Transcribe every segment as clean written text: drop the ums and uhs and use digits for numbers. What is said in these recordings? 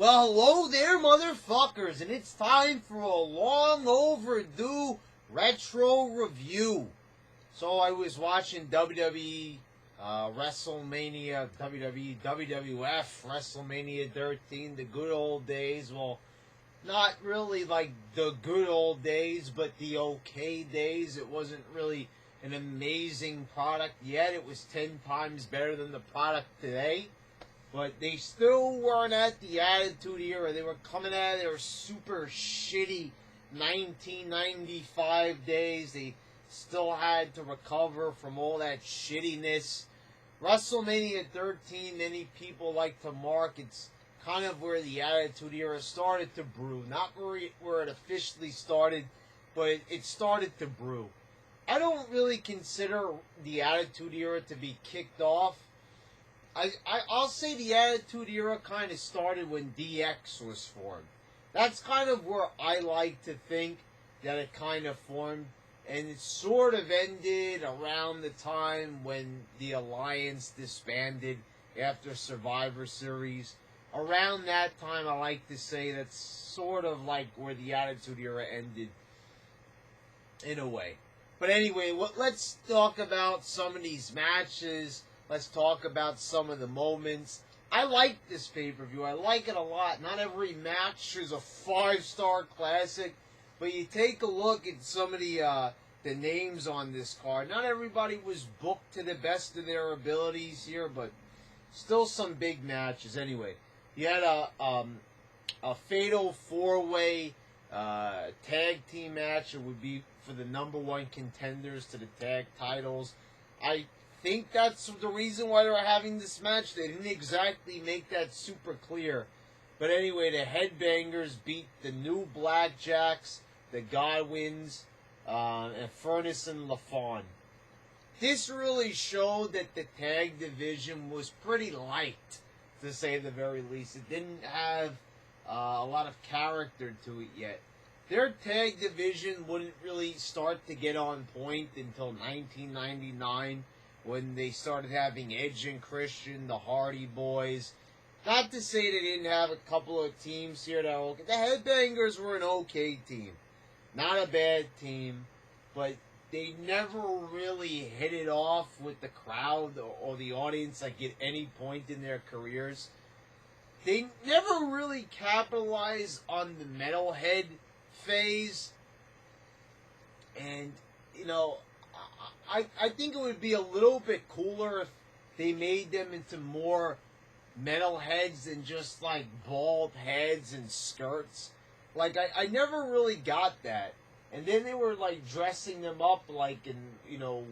Well, hello there, motherfuckers, and it's time for a long overdue retro review. So I was watching WWE, Wrestlemania, WWE, WWF, Wrestlemania 13, the good old days. Well, not really like the good old days, but the okay days. It wasn't really an amazing product yet. It was 10 times better than the product today. But they still weren't at the Attitude Era. They were coming at their super shitty 1995 days. They still had to recover from all that shittiness. WrestleMania 13, many people like to mark. It's kind of where the Attitude Era started to brew. Not where it officially started, but it started to brew. I don't really consider the Attitude Era to be kicked off. I'll say the Attitude Era kind of started when DX was formed. That's kind of where I like to think that it kind of formed. And it sort of ended around the time when the Alliance disbanded after Survivor Series. Around that time, I like to say that's sort of like where the Attitude Era ended, in a way. But anyway, let's talk about some of these matches. Let's talk about some of the moments. I like this pay-per-view. I like it a lot. Not every match is a 5-star classic, but you take a look at some of the names on this card. Not everybody was booked to the best of their abilities here, but still some big matches. Anyway, you had a fatal 4-way tag team match. It would be for the #1 contenders to the tag titles. I think that's the reason why they're having this match. They didn't exactly make that super clear. But anyway, the Headbangers beat the New Blackjacks, the Godwins, and Furnace and LaFawn. This really showed that the tag division was pretty light, to say the very least. It didn't have a lot of character to it yet. Their tag division wouldn't really start to get on point until 1999, when they started having Edge and Christian, the Hardy Boys. Not to say they didn't have a couple of teams here that were okay. The Headbangers were an okay team. Not a bad team, but they never really hit it off with the crowd or the audience like at any point in their careers. They never really capitalized on the metalhead phase. And, you know, I think it would be a little bit cooler if they made them into more metalheads than just like bald heads and skirts. Like, I never really got that. And then they were like dressing them up like in, you know,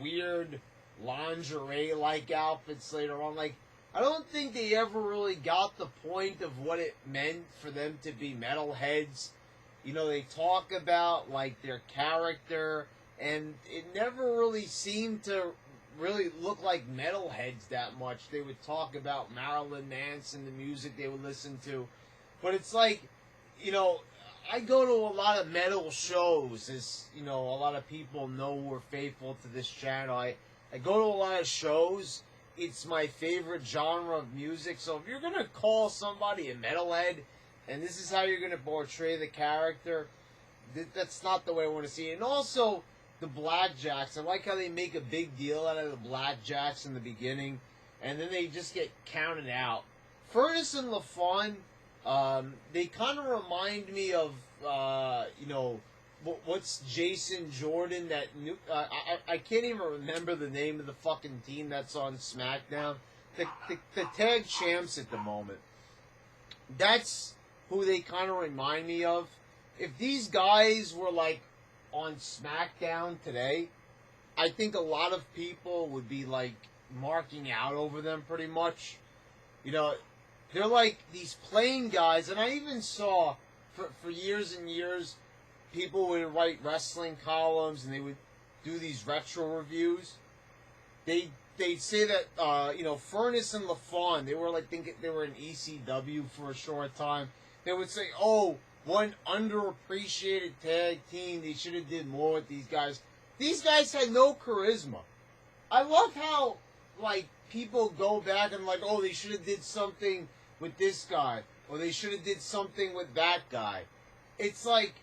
weird lingerie-like outfits later on. Like, I don't think they ever really got the point of what it meant for them to be metalheads. You know, they talk about like their character, and it never really seemed to really look like metalheads that much. They would talk about Marilyn Manson, the music they would listen to. But it's like, you know, I go to a lot of metal shows, as, you know, a lot of people know who are faithful to this channel. I go to a lot of shows. It's my favorite genre of music. So if you're going to call somebody a metalhead, and this is how you're going to portray the character, that's not the way I want to see it. And also, the Blackjacks. I like how they make a big deal out of the Blackjacks in the beginning, and then they just get counted out. Furnace and LaFawn, they kind of remind me of, you know, what's Jason Jordan, that new, I can't even remember the name of the fucking team that's on SmackDown. The tag champs at the moment. That's who they kind of remind me of. If these guys were like on SmackDown today, I think a lot of people would be like marking out over them pretty much. You know, they're like these plain guys, and I even saw for years and years, people would write wrestling columns and they would do these retro reviews. They'd say that, you know, Furnace and LaFawn, they were like, they were in ECW for a short time. They would say, oh, one underappreciated tag team, they should have did more with these guys. These guys had no charisma. I love how, like, people go back and like, oh, they should have did something with this guy, or they should have did something with that guy. It's like,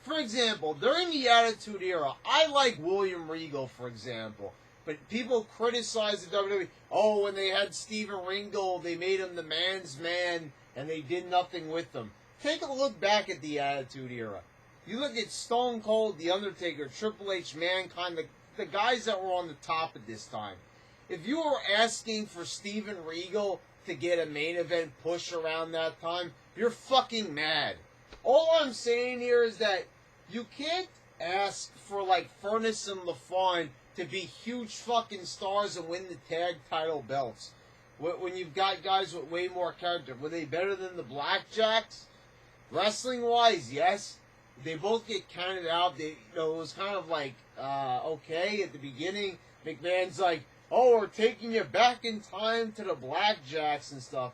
for example, during the Attitude Era, I like William Regal, for example. But people criticize the WWE. Oh, when they had Steven Regal, they made him the man's man, and they did nothing with him. Take a look back at the Attitude Era. You look at Stone Cold, The Undertaker, Triple H, Mankind, the guys that were on the top at this time. If you were asking for Steven Regal to get a main event push around that time, you're fucking mad. All I'm saying here is that you can't ask for, like, Furnace and LaFon to be huge fucking stars and win the tag title belts. When you've got guys with way more character. Were they better than the Blackjacks? Wrestling-wise, yes. They both get counted out. It was kind of like, okay, at the beginning. McMahon's like, oh, we're taking you back in time to the Blackjacks and stuff.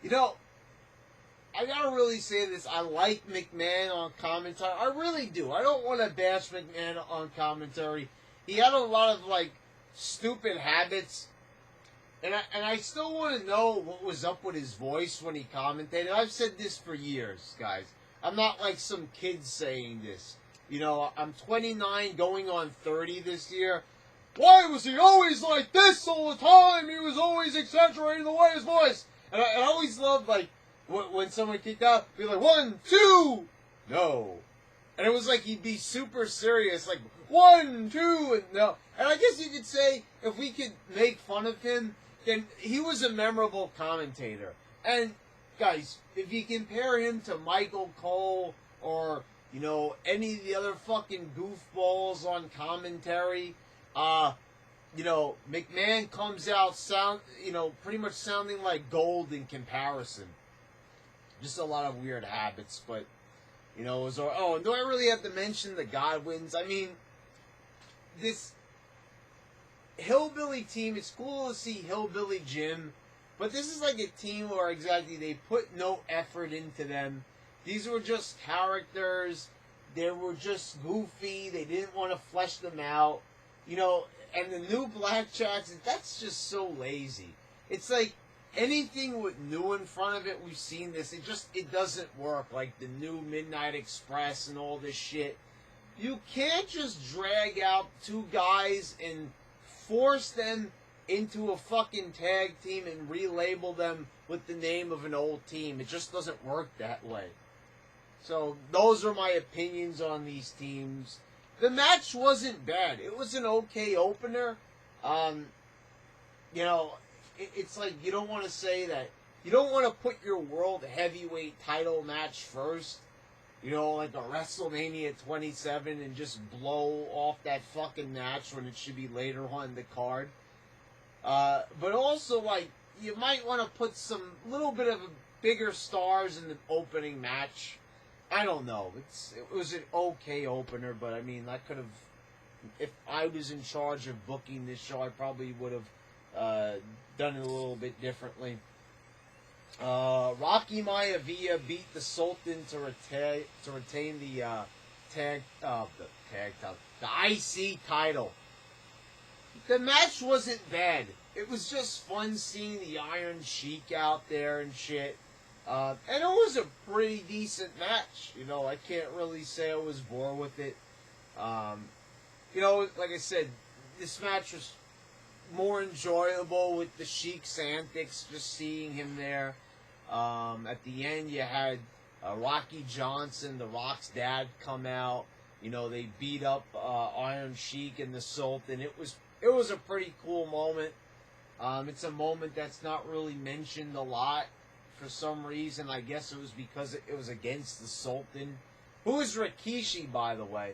I gotta really say this. I like McMahon on commentary. I really do. I don't want to bash McMahon on commentary. He had a lot of, like, stupid habits. And I still want to know what was up with his voice when he commentated. I've said this for years, guys. I'm not like some kid saying this. I'm 29 going on 30 this year. Why was he always like this all the time? He was always exaggerating the way his voice. And I always loved, like, when someone kicked out, be like, 1, 2, no. And it was like he'd be super serious, like, 1, 2, and no. And I guess you could say, if we could make fun of him, then he was a memorable commentator. And, guys, if you compare him to Michael Cole or, any of the other fucking goofballs on commentary, McMahon comes out pretty much sounding like gold in comparison. Just a lot of weird habits, but, it was, and do I really have to mention the Godwins? I mean, this Hillbilly team, it's cool to see Hillbilly Jim, but this is like a team where exactly they put no effort into them. These were just characters. They were just goofy. They didn't want to flesh them out. And the new Blackjacks, that's just so lazy. It's like anything with new in front of it, we've seen this. It doesn't work. Like the new Midnight Express and all this shit. You can't just drag out two guys and force them into a fucking tag team and relabel them with the name of an old team. It just doesn't work that way. So those are my opinions on these teams. The match wasn't bad. It was an okay opener. It's like you don't want to say that. You don't want to put your world heavyweight title match first. Like a WrestleMania 27 and just blow off that fucking match when it should be later on in the card. But also, like, you might want to put some little bit of bigger stars in the opening match. I don't know. It was an okay opener, but I mean, I could have, if I was in charge of booking this show, I probably would have done it a little bit differently. Rocky Maivia beat the Sultan to retain the IC title. The match wasn't bad. It was just fun seeing the Iron Sheik out there and shit. And it was a pretty decent match. I can't really say I was bored with it. Like I said, this match was more enjoyable with the Sheik's antics, just seeing him there. At the end, you had Rocky Johnson, The Rock's dad, come out. They beat up Iron Sheik and the Sultan. It was a pretty cool moment. It's a moment that's not really mentioned a lot for some reason. I guess it was because it was against the Sultan, who is Rikishi, by the way.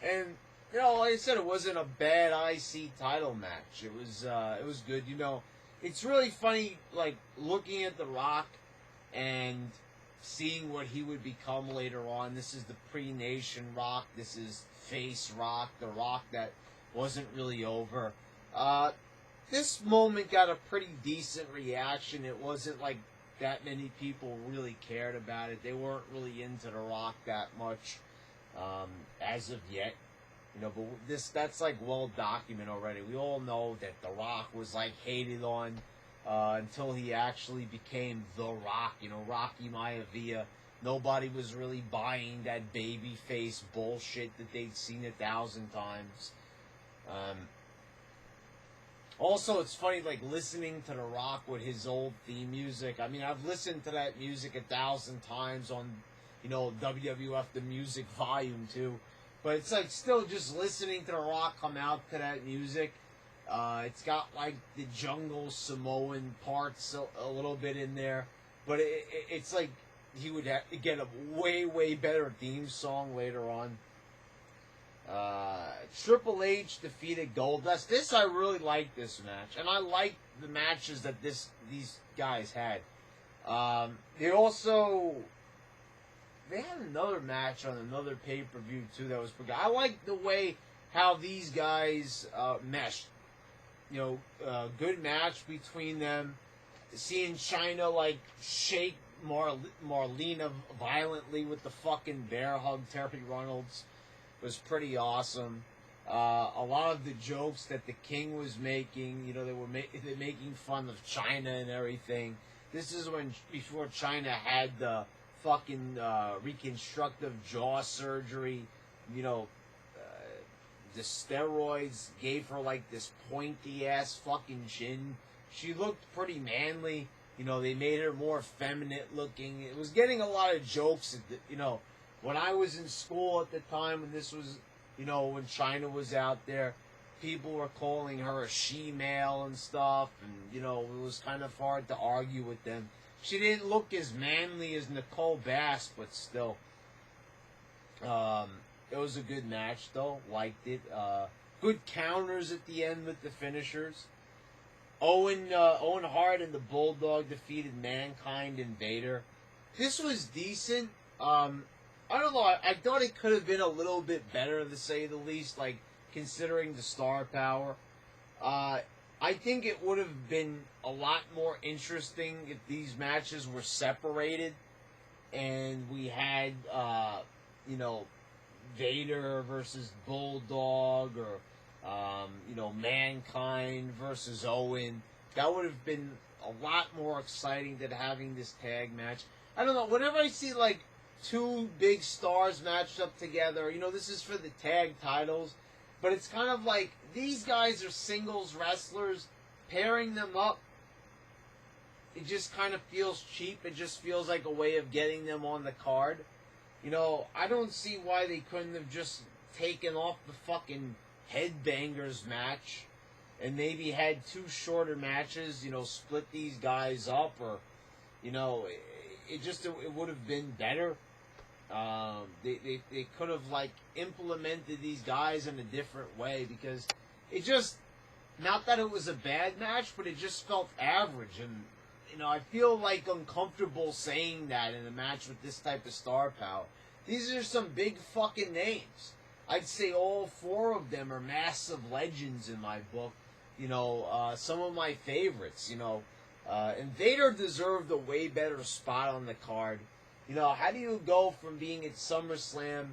And like I said, it wasn't a bad IC title match. It was good. It's really funny, like, looking at The Rock and seeing what he would become later on. This is the pre-Nation Rock. This is face Rock, the Rock that wasn't really over. This moment got a pretty decent reaction. It wasn't like that many people really cared about it. They weren't really into The Rock that much as of yet. But that's like well documented already. We all know that The Rock was like hated on until he actually became The Rock. You know, Rocky Maivia. Nobody was really buying that baby face bullshit that they'd seen 1,000 times. Also, it's funny, like, listening to The Rock with his old theme music. I mean, I've listened to that music 1,000 times on, you know, WWF The Music Volume 2. But it's, like, still just listening to The Rock come out to that music. It's got, like, the jungle Samoan parts a little bit in there. But it's like he would get a way, way better theme song later on. Triple H defeated Goldust. This, I really like this match, and I like the matches that these guys had. They had another match on another pay-per-view too that was pretty good. I like the way how these guys meshed. You know, good match between them. Seeing Chyna like shake Marlena violently with the fucking bear hug, Terry Runnels, was pretty awesome. A lot of the jokes that the King was making, you know, they were making fun of Chyna and everything. This is before Chyna had the fucking reconstructive jaw surgery. You know, the steroids gave her like this pointy ass fucking chin. She looked pretty manly. You know, they made her more feminine looking. It was getting a lot of jokes. You know, when I was in school at the time, when this was, you know, when Chyna was out there, people were calling her a she-male and stuff, and, you know, it was kind of hard to argue with them. She didn't look as manly as Nicole Bass, but still. It was a good match, though. Liked it. Good counters at the end with the finishers. Owen Hart and the Bulldog defeated Mankind and Vader. This was decent. I don't know. I thought it could have been a little bit better, to say the least, like, considering the star power. I think it would have been a lot more interesting if these matches were separated and we had, you know, Vader versus Bulldog, or, you know, Mankind versus Owen. That would have been a lot more exciting than having this tag match. I don't know. Whenever I see, like, two big stars matched up together, you know, this is for the tag titles, but it's kind of like these guys are singles wrestlers. Pairing them up, it just kind of feels cheap. It just feels like a way of getting them on the card. You know, I don't see why they couldn't have just taken off the fucking Headbangers match and maybe had two shorter matches, you know, split these guys up, or, you know, it would have been better. They could have, like, implemented these guys in a different way, because it just, not that it was a bad match, but it just felt average. And, you know, I feel, like, uncomfortable saying that in a match with this type of star power. These are some big fucking names. I'd say all four of them are massive legends in my book. You know, some of my favorites, you know. And Vader deserved a way better spot on the card. You know, how do you go from being at SummerSlam,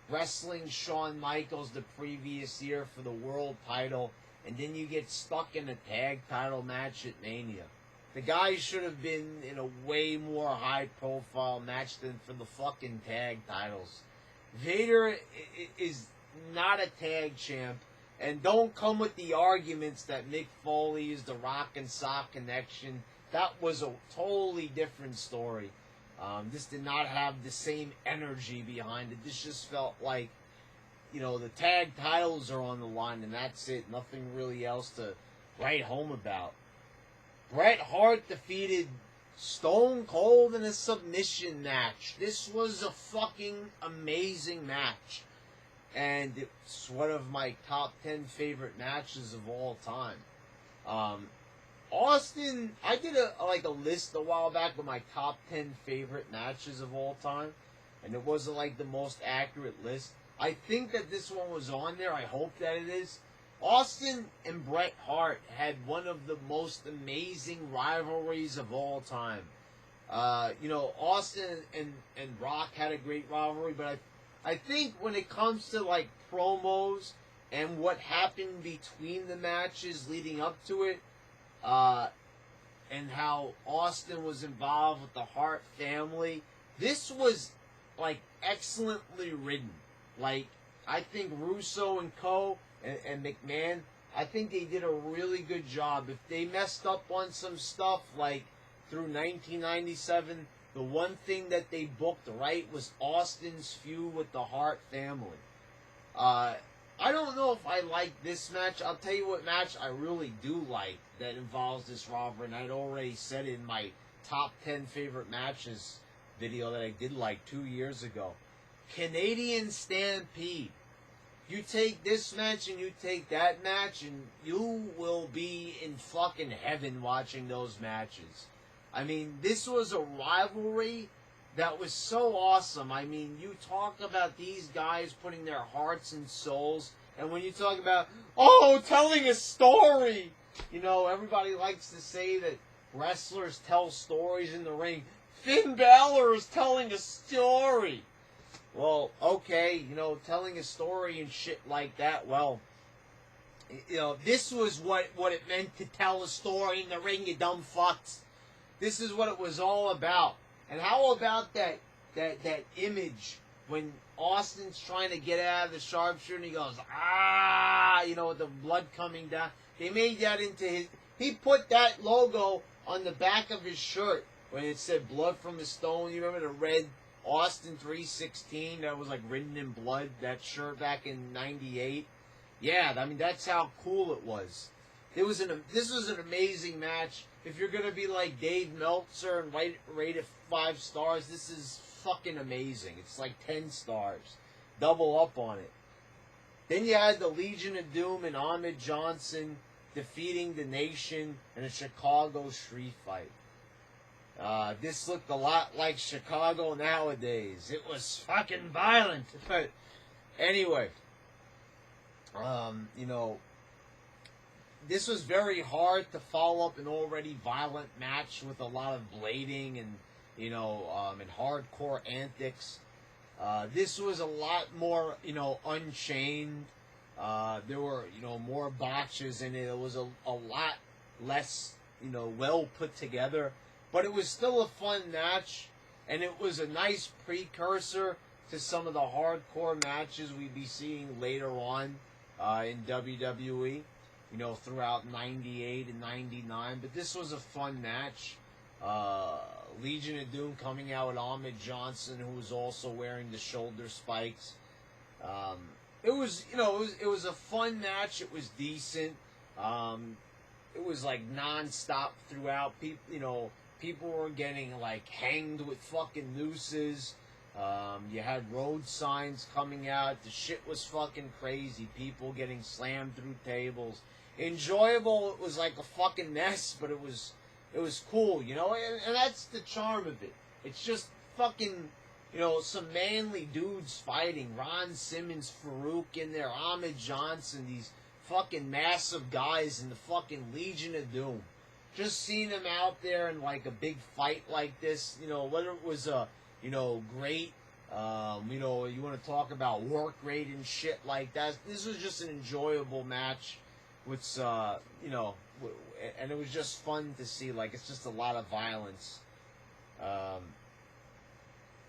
wrestling Shawn Michaels the previous year for the world title, and then you get stuck in a tag title match at Mania? The guy should have been in a way more high-profile match than for the fucking tag titles. Vader is not a tag champ, and don't come with the arguments that Mick Foley is the Rock and Sock connection. That was a totally different story. This did not have the same energy behind it. This just felt like, you know, the tag titles are on the line, and that's it. Nothing really else to write home about. Bret Hart defeated Stone Cold in a submission match. This was a fucking amazing match. And it's one of my top 10 favorite matches of all time. Austin, I did a list a while back with my top 10 favorite matches of all time. And it wasn't like the most accurate list. I think that this one was on there. I hope that it is. Austin and Bret Hart had one of the most amazing rivalries of all time. You know, Austin and Rock had a great rivalry, but I think when it comes to, like, promos and what happened between the matches leading up to it, and how Austin was involved with the Hart family. This was, like, excellently written. Like, I think Russo and Co. and McMahon, I think they did a really good job. If they messed up on some stuff, like, through 1997, the one thing that they booked right was Austin's feud with the Hart family. I don't know if I like this match. I'll tell you what match I really do like that involves this robber, and I'd already said it in my top 10 favorite matches video that I did like 2 years ago. Canadian Stampede. You take this match and you take that match, and you will be in fucking heaven watching those matches. I mean, this was a rivalry that was so awesome. I mean, you talk about these guys putting their hearts and souls, and when you talk about, oh, telling a story, you know, everybody likes to say that wrestlers tell stories in the ring. Finn Balor is telling a story. Well, okay, you know, telling a story and shit like that, well, you know, this was what it meant to tell a story in the ring, you dumb fucks. This is what it was all about. And how about that image when Austin's trying to get out of the sharpshooter and he goes, ah, you know, with the blood coming down. They made that into his, he put that logo on the back of his shirt when it said blood from the stone. You remember the red Austin 316 that was like written in blood, that shirt back in 98? Yeah, I mean, that's how cool it was. This was an amazing match. If you're going to be like Dave Meltzer and rate it 5 stars, this is fucking amazing. It's like 10 stars. Double up on it. Then you had the Legion of Doom and Ahmed Johnson defeating the Nation in a Chicago street fight. This looked a lot like Chicago nowadays. It was fucking violent. But anyway, you know, this was very hard to follow up an already violent match with a lot of blading and, you know, and hardcore antics. This was a lot more, you know, unchained. There were, you know, more botches in it. It was a lot less, you know, well put together. But it was still a fun match, and it was a nice precursor to some of the hardcore matches we'd be seeing later on in WWE, you know, throughout 98 and 99. But this was a fun match. Legion of Doom coming out with Ahmed Johnson, who was also wearing the shoulder spikes. It was, you know, it was a fun match. It was decent. It was like non-stop throughout. People were getting like hanged with fucking nooses. You had road signs coming out. The shit was fucking crazy. People getting slammed through tables. Enjoyable. It was like a fucking mess, but it was cool, you know, and that's the charm of it. It's just fucking, you know, some manly dudes fighting. Ron Simmons, Farouk in there, Ahmed Johnson, these fucking massive guys in the fucking Legion of Doom. Just seeing them out there in like a big fight like this, you know, whether it was a, you know, great, you know, you want to talk about work rate and shit like that. This was just an enjoyable match, which, you know, and it was just fun to see. Like, it's just a lot of violence.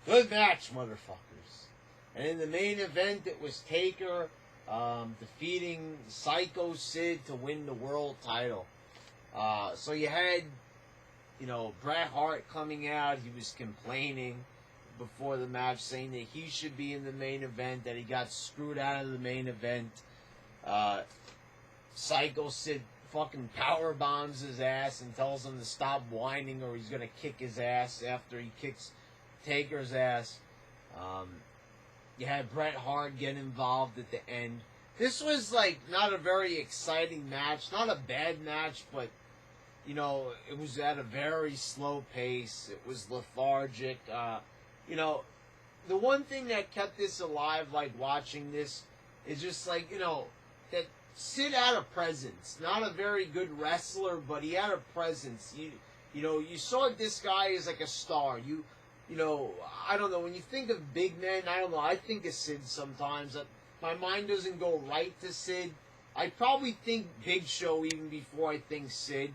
Good match, motherfuckers. And in the main event, it was Taker defeating Psycho Sid to win the world title. So you had, you know, Bret Hart coming out. He was complaining before the match, saying that he should be in the main event, that he got screwed out of the main event. Psycho Sid fucking power bombs his ass and tells him to stop whining or he's gonna kick his ass after he kicks Taker's ass. You had Bret Hart get involved at the end. This was like not a very exciting match, not a bad match, but you know, it was at a very slow pace. It was lethargic. You know, the one thing that kept this alive, like watching this, is just like, you know, that Sid had a presence. Not a very good wrestler, but he had a presence. You know, you saw this guy as like a star. You know, I don't know, when you think of big men, I don't know, I think of Sid sometimes. My mind doesn't go right to Sid. I probably think Big Show even before I think Sid.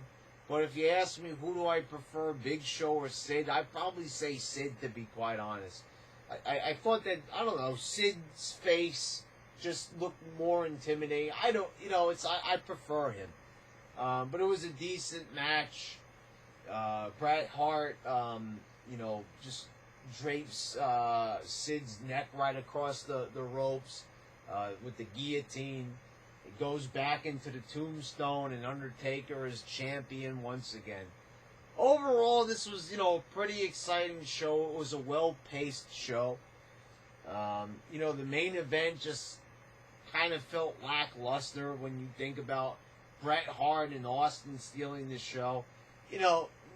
But if you ask me who do I prefer, Big Show or Sid, I'd probably say Sid, to be quite honest. I thought that, I don't know, Sid's face just looked more intimidating. I don't, I prefer him. But it was a decent match. Bret Hart, just drapes Sid's neck right across the ropes with the guillotine. It goes back into the tombstone, and Undertaker is champion once again. Overall, this was, a pretty exciting show. It was a well-paced show. The main event just kind of felt lackluster when you think about Bret Hart and Austin stealing the show.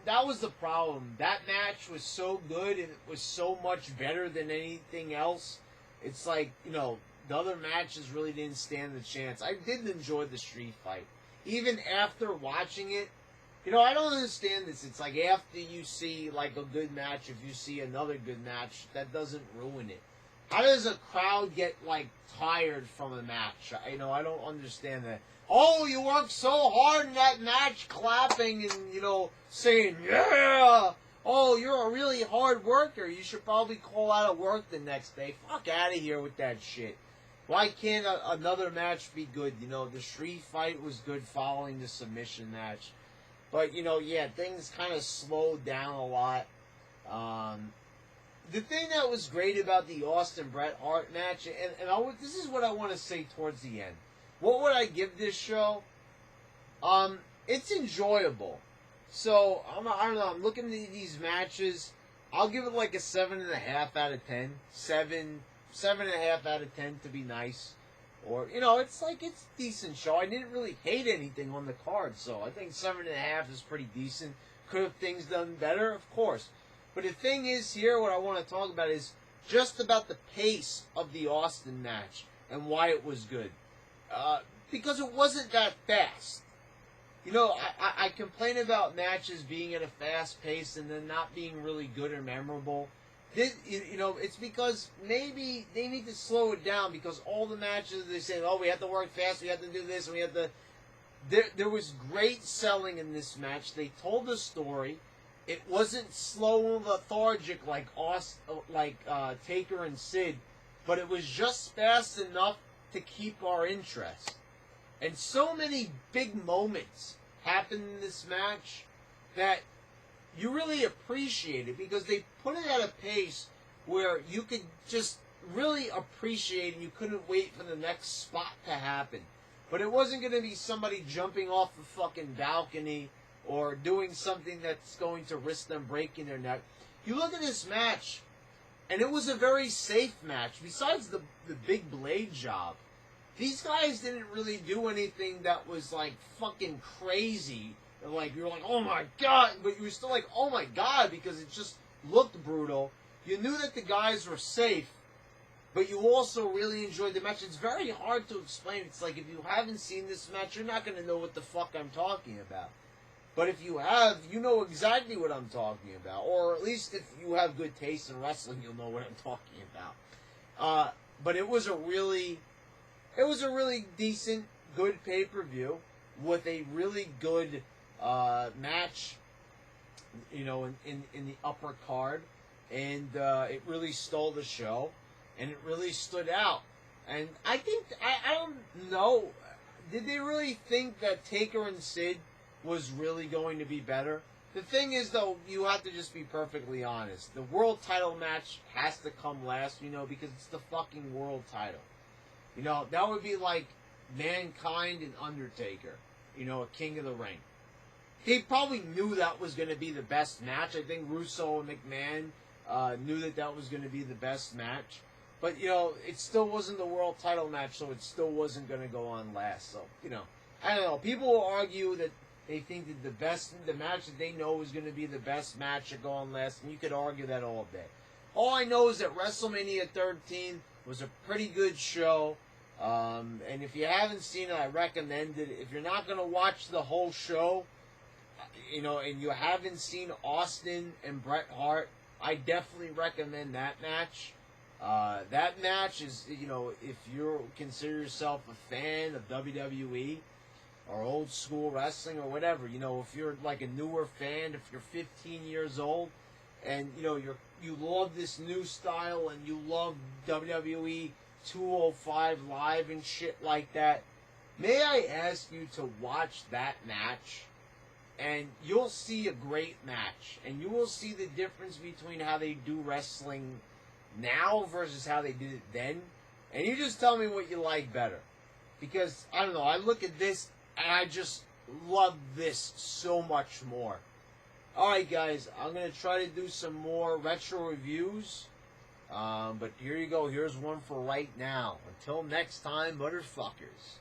That was the problem. That match was so good, and it was so much better than anything else. It's like, the other matches really didn't stand the chance. I did enjoy the street fight. Even after watching it, I don't understand this. It's like after you see, like, a good match, if you see another good match, that doesn't ruin it. How does a crowd get, like, tired from a match? I don't understand that. Oh, you worked so hard in that match, clapping and, saying, yeah! Oh, you're a really hard worker. You should probably call out of work the next day. Fuck out of here with that shit. Why can't another match be good? The street fight was good following the submission match. But, things kind of slowed down a lot. The thing that was great about the Austin Bret Hart match, and this is what I want to say towards the end. What would I give this show? It's enjoyable. So, I don't know, I'm looking at these matches. I'll give it like a 7.5 out of 10. 7.5 out of 10 to be nice. Or, it's a decent show. I didn't really hate anything on the card, so I think 7.5 is pretty decent. Could have things done better? Of course. But the thing is here, what I want to talk about is just about the pace of the Austin match and why it was good. Because it wasn't that fast. I complain about matches being at a fast pace and then not being really good or memorable. It's because maybe they need to slow it down, because all the matches they say, oh, we have to work fast, we have to do this, and we have to... There was great selling in this match. They told the story. It wasn't slow and lethargic like Taker and Sid, but it was just fast enough to keep our interest. And so many big moments happened in this match that you really appreciate it, because they put it at a pace where you could just really appreciate, and you couldn't wait for the next spot to happen. But it wasn't going to be somebody jumping off the fucking balcony or doing something that's going to risk them breaking their neck. You look at this match, and it was a very safe match. Besides the big blade job, these guys didn't really do anything that was, like, fucking crazy. Like, you're like, oh my god, but you were still like, oh my god, because it just looked brutal. You knew that the guys were safe, but you also really enjoyed the match. It's very hard to explain. It's like, if you haven't seen this match, you're not going to know what the fuck I'm talking about. But if you have, you know exactly what I'm talking about. Or at least if you have good taste in wrestling, you'll know what I'm talking about. But it was a really decent, good pay-per-view with a really good match, in the upper card. And it really stole the show. And it really stood out. And I think, I don't know, did they really think that Taker and Sid was really going to be better? The thing is, though, you have to just be perfectly honest. The world title match has to come last, because it's the fucking world title. That would be like Mankind and Undertaker, a King of the Ring. They probably knew that was going to be the best match. I think Russo and McMahon knew that was going to be the best match. But, it still wasn't the world title match, so it still wasn't going to go on last. So, I don't know. People will argue that they think that the match that they know is going to be the best match should go on last, and you could argue that all day. All I know is that WrestleMania 13 was a pretty good show, and if you haven't seen it, I recommend it. If you're not going to watch the whole show, and you haven't seen Austin and Bret Hart, I definitely recommend that match. That match is, if you consider yourself a fan of WWE, or old school wrestling or whatever. You know, if you're like a newer fan, if you're 15 years old, and you know you love this new style and you love WWE 205 Live and shit like that, may I ask you to watch that match? And you'll see a great match, and you will see the difference between how they do wrestling now versus how they did it then. And you just tell me what you like better, because I don't know. I look at this and I just love this so much more. Alright guys, I'm going to try to do some more retro reviews. But here you go. Here's one for right now. Until next time, motherfuckers.